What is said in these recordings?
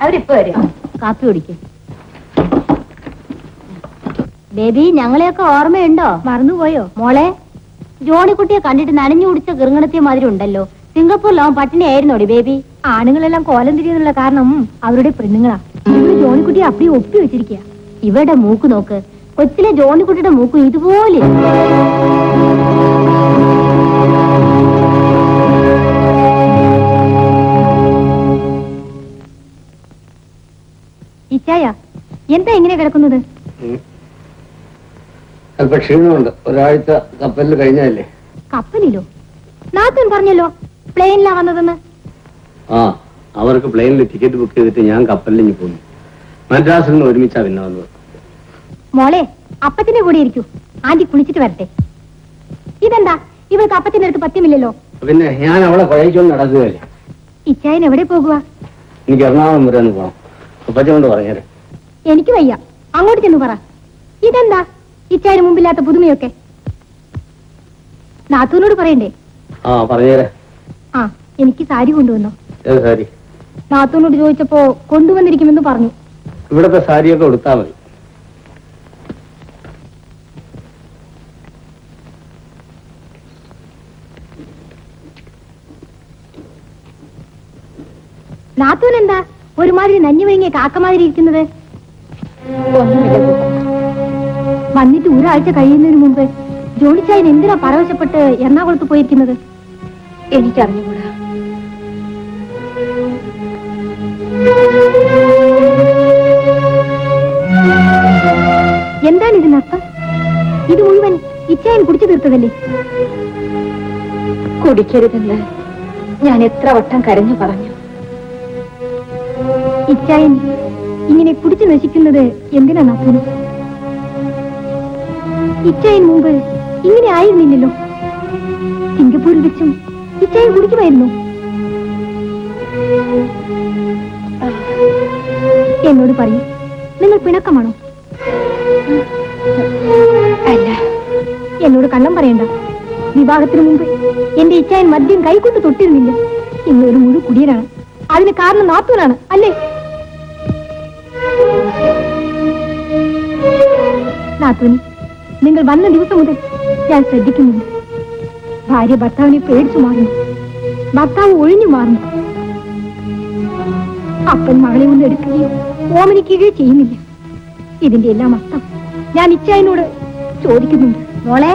അവരിപ്പോ വരും. കാപ്പി കുടിക്കും. ബേബി, ഞങ്ങളെയൊക്കെ ഓർമ്മയുണ്ടോ? മറന്നുപോയോ മോളെ? ജോണിക്കുട്ടിയെ കണ്ടിട്ട് നനഞ്ഞു കുടിച്ച ഗൃഹണത്തിയ മാതിരി ഉണ്ടല്ലോ. സിംഗപ്പൂരിലാവും പട്ടിണിയായിരുന്നോടി ബേബി. ആണുങ്ങളെല്ലാം കോലം തിരിയുന്നുള്ള കാരണം അവരുടെ പെണ്ണുങ്ങളാ. ജോണിക്കുട്ടിയെ അപ്പടി ഒപ്പി വെച്ചിരിക്കുക. ഇവരുടെ മൂക്ക് നോക്ക്. കൊച്ചിലെ ജോണിക്കുട്ടിയുടെ മൂക്ക് ഇതുപോലെ. ഇച്ചായ, എന്താ ഇങ്ങനെ കിടക്കുന്നത്? അല്പ ക്ഷീണമുണ്ട്. ഒരാഴ്ച കപ്പലിൽ കഴിഞ്ഞല്ലേ. കപ്പലിലോ? നാത്തൂൻ പറഞ്ഞല്ലോ പ്ലെയിനിലാ വന്നതെന്ന്. ആ, അവർക്ക് പ്ലെയിനിൽ ടിക്കറ്റ് ബുക്ക് ചെയ്തിട്ട് ഞാൻ കപ്പലിൽ പോന്നു. മദ്രാസിൽ നിന്ന് ഒരുമിച്ചാ പിന്നെ വന്നത്. മോളെ, അപ്പത്തിന്റെ കൂടെ ഇരിക്കൂ. ആന്റി കുളിച്ചിട്ട് വരട്ടെ. ഇതെന്താ ഇവൾക്ക് അപ്പത്തിന്റെ അടുത്ത് പത്യമില്ലല്ലോ? പിന്നെ ഞാൻ അവളെ കുഴയിക്കൊണ്ട് നടക്കുകയല്ലേ. ഇച്ചായൻ എവിടെ പോകുക? എനിക്ക് എറണാകുളം വരെ ഒന്ന് പോകണം. അപ്പച്ചോണ്ട് പറഞ്ഞേരെ. എനിക്ക് വയ്യ, അങ്ങോട്ട് ചെന്ന് പറ. ഇതെന്താ ഇച്ചായന് മുമ്പില്ലാത്ത പുതുമയൊക്കെ? നാത്തൂനോട് പറയണ്ടേ? ആ, പറഞ്ഞേരെ. ആ, എനിക്ക് സാരി കൊണ്ടുവന്നോ? ഏത് സാരി? നാത്തൂനോട് ചോദിച്ചപ്പോ കൊണ്ടുവന്നിരിക്കുമെന്ന് പറഞ്ഞു. ഇവിടത്തെ സാരിയൊക്കെ കൊടുത്താൽ മതി. നാത്തൂൻ എന്താ ഒരുമാതിരി നഞ്ഞു വിഴുങ്ങിയ കാക്കമാതിരി ഇരിക്കുന്നത്? വന്നിട്ട് ഒരാഴ്ച കഴിയുന്നതിന് മുമ്പ് ജോണിച്ചായൻ എന്തിനാ പരവശപ്പെട്ട് എറണാകുളത്ത് പോയിരിക്കുന്നത്? എനിക്കറിഞ്ഞുകൂടാ. എന്താണ് ഇതിനർത്ഥം? ഇത് മുഴുവൻ ഇച്ചായൻ കുടിച്ചു തീർത്തതല്ലേ? കുടിക്കരുതെന്ന് ഞാൻ എത്ര വട്ടം കരഞ്ഞു പറഞ്ഞു. ഇച്ചായൻ ഇങ്ങനെ കുടിച്ചു നശിക്കുന്നത് എന്തിനാ നാത്തൂന്? ഇച്ചായൻ മുമ്പ് ഇങ്ങനെ ആയിരുന്നില്ലല്ലോ. സിംഗപ്പൂരിൽ വെച്ചും ഇച്ചായൻ കുടിക്കുമായിരുന്നു. എന്നോട് പറയൂ, നിങ്ങൾ പിണക്കമാണോ? അല്ല. എന്നോട് കള്ളം പറയണ്ട. വിവാഹത്തിന് മുമ്പ് എന്റെ ഇച്ചായൻ മദ്യം കൈകൊണ്ട് തൊട്ടിരുന്നില്ല. ഇന്നൊരു മുഴു കുടിയനാണ്. അതിന് കാരണം നാത്തൂനാണ് അല്ലേ? നാത്തൂനി, നിങ്ങൾ വന്ന ദിവസം മുതൽ ഞാൻ ശ്രദ്ധിക്കുന്നുണ്ട്. ഭാര്യ ഭർത്താവിനെ പേടിച്ചു മാറുന്നു. ഭർത്താവ് ഒഴിഞ്ഞു മാറുന്നു. അപ്പൻ മകളെ ഒന്ന് എടുക്കുകയോ ഓമനിക്കുകയോ ചെയ്യുന്നില്ല. ഇതിന്റെ എല്ലാം അർത്ഥം ഞാൻ ഇച്ചായനോട് ചോദിക്കുന്നുണ്ട്. മോളെ,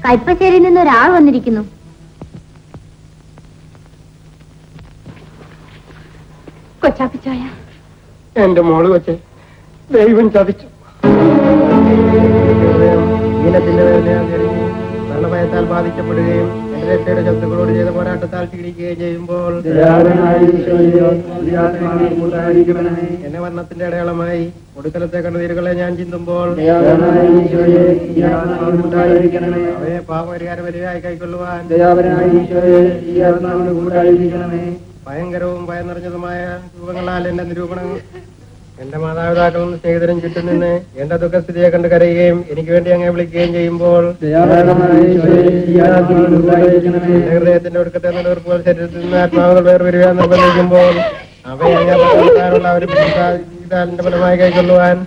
കൈപ്പശ്ശേരിയിൽ നിന്ന് ഒരാൾ വന്നിരിക്കുന്നു. കൊച്ചാപ്പിച്ചായ. എന്റെ മോള് കൊച്ചെ, ദൈവം ചതിച്ചു. മരണഭയത്താൽ ബാധിക്കപ്പെടുകയും എന്റെ രക്ഷയുടെ ശത്രുക്കളോട് ചെയ്ത പോരാട്ടത്താൽ ക്ഷീണിക്കുകയും ചെയ്യുമ്പോൾ എന്നെ വർണ്ണത്തിന്റെ അടയാളമായി ഒടുക്കലത്തെ കണ്ണുനീരുകളെ ഞാൻ ചിന്തുമ്പോൾ അവയെ പാപപരിഹാര ബലിയായി കൈക്കൊള്ളുവാൻ ഭയങ്കരവും ഭയം നിറഞ്ഞതുമായ രൂപങ്ങളാൽ എന്റെ നിരൂപണം എന്റെ മാതാപിതാക്കളും സ്നേഹിതരും ചുറ്റും നിന്ന് എന്റെ ദുഃഖസ്ഥിതിയെ കണ്ട് കരയുകയും എനിക്ക് വേണ്ടി അങ്ങേ വിളിക്കുകയും ചെയ്യുമ്പോൾ എന്റെ ഹൃദയത്തിന്റെ ഒടുക്കത്തെ നിലനിർപ്പുകൾ ശരീരത്തിൽ നിന്ന് ആത്മാവുകൾ വേർപിരിയാൻ നിർബന്ധിക്കുമ്പോൾ അവയെ അങ്ങേയുള്ള ഒരു ജീവിതാലിന്റെ ഫലമായി കൈക്കൊള്ളുവാൻ